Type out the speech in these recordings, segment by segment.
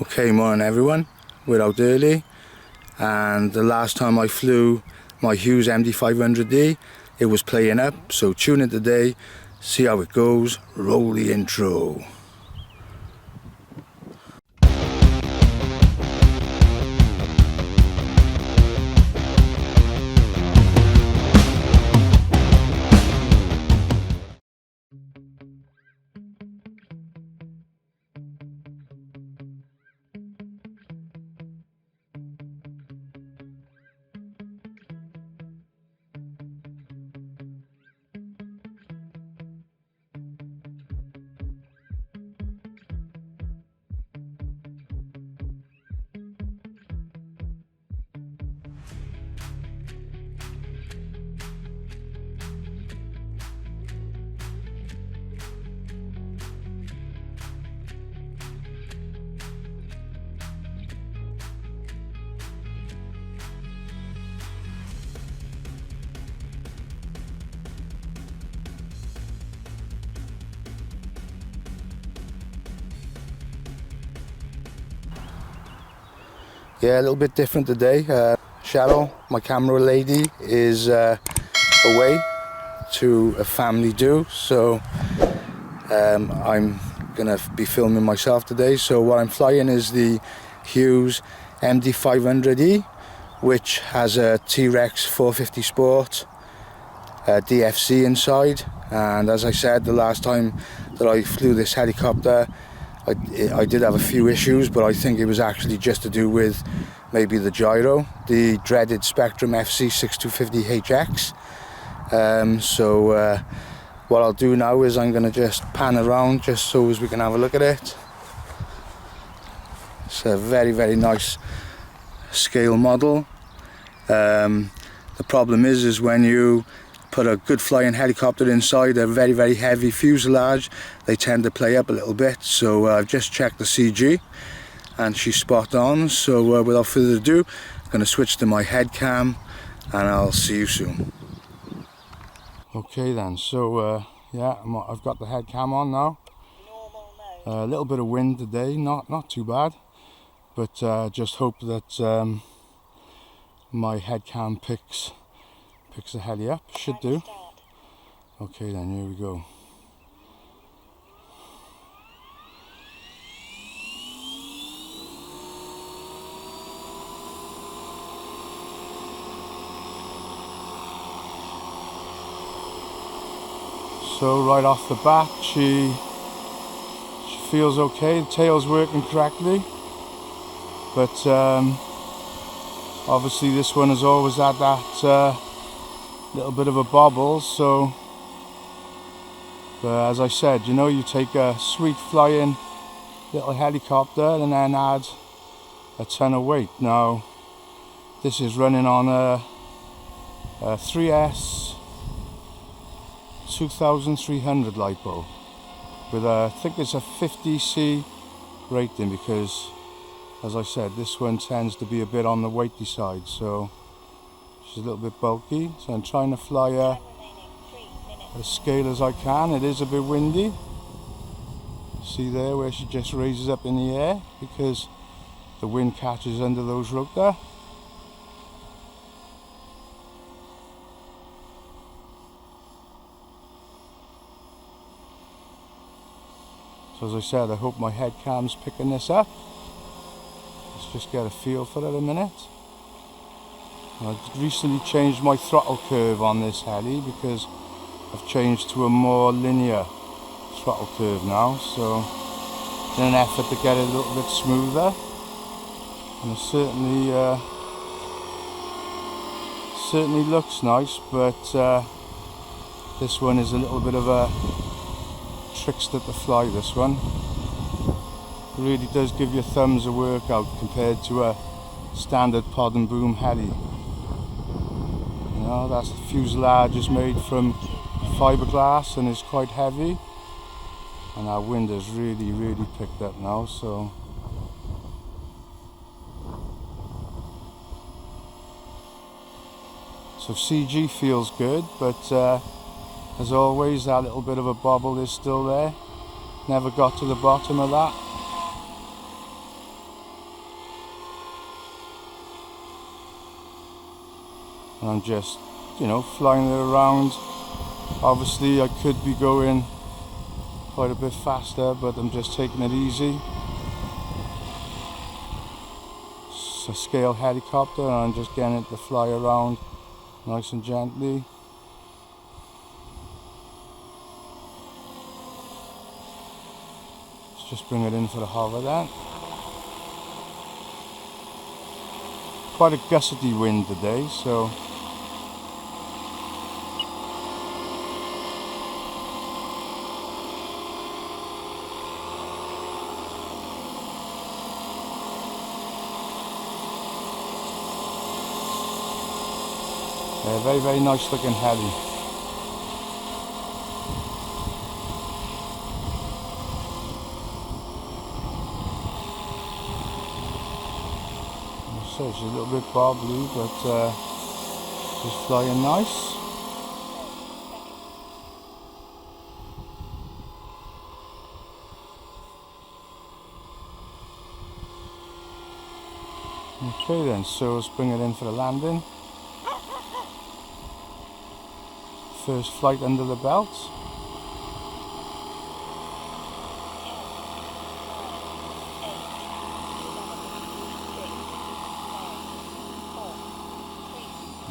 Okay, morning everyone, we're out early, and the last time I flew my Hughes MD500D it was playing up, so tune in today, see how it goes. Roll the intro. Yeah, a little bit different today. Cheryl, my camera lady, is away to a family do, so I'm gonna be filming myself today. So what I'm flying is the Hughes MD500E, which has a T-Rex 450 Sport DFC inside, and as I said the last time that I flew this helicopter, I did have a few issues, but I think it was actually just to do with maybe the gyro, the dreaded Spectrum FC6250HX. What I'll do now is I'm going to just pan around just so as we can have a look at it. It's a very nice scale model. The problem is when you put a good flying helicopter inside a very heavy fuselage, they tend to play up a little bit. So I've just checked the CG and she's spot on. So without further ado, I'm going to switch to my head cam and I'll see you soon. Okay then, so yeah, I've got the head cam on now. A little bit of wind today, not too bad, but just hope that my head cam picks the heli up. Should do. Okay then, here we go. So right off the bat, she feels okay. The tail's working correctly, but obviously this one has always had that little bit of a bobble. So as I said, you know, you take a sweet flying little helicopter and then add a ton of weight. Now this is running on a 3S 2300 lipo with I think it's a 50C rating, because as I said, this one tends to be a bit on the weighty side, so she's a little bit bulky. So I'm trying to fly her as scale as I can. It is a bit windy. See there where she just raises up in the air because the wind catches under those rotor. So as I said, I hope my head cam's picking this up. Let's just get a feel for it a minute. I've recently changed my throttle curve on this heli because I've changed to a more linear throttle curve now, so in an effort to get it a little bit smoother. And it certainly looks nice, but this one is a little bit of a trickster to fly. This one really does give your thumbs a workout compared to a standard pod and boom heli. You know, that fuselage is made from fiberglass and is quite heavy, and our wind has really picked up now. So CG feels good, but as always, that little bit of a bobble is still there. Never got to the bottom of that. and I'm just, you know, flying it around. Obviously I could be going quite a bit faster, but I'm just taking it easy. It's a scale helicopter and I'm just getting it to fly around nice and gently. Let's just bring it in for the hover then. Quite a gusty wind today, so very, very nice looking heli. So it's a little bit bobbly, but just flying nice. Okay then, so let's bring it in for the landing. First flight under the belt.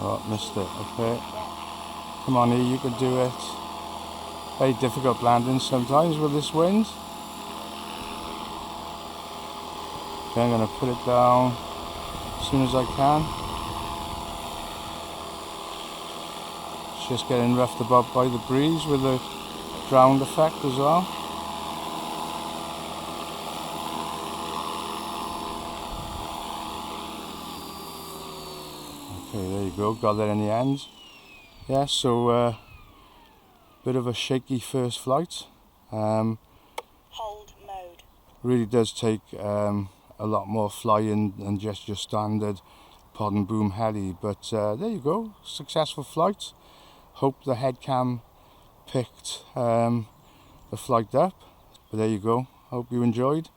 Oh, missed it, okay. Come on here, you can do it. Very difficult landing sometimes with this wind. Okay, I'm going to put it down as soon as I can. It's just getting roughed about by the breeze with the ground effect as well. Okay, there you go, got that in the end. Yeah, so bit of a shaky first flight. Hold mode. Really does take a lot more flying than just your standard pod and boom heli, but there you go, successful flight. Hope the headcam picked the flight up, but there you go, hope you enjoyed.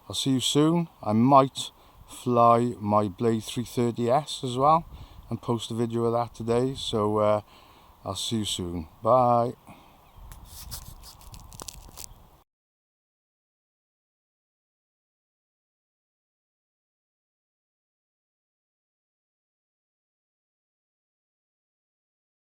I'll see you soon. I might fly my Blade 330S as well and post a video of that today, so I'll see you soon. Bye.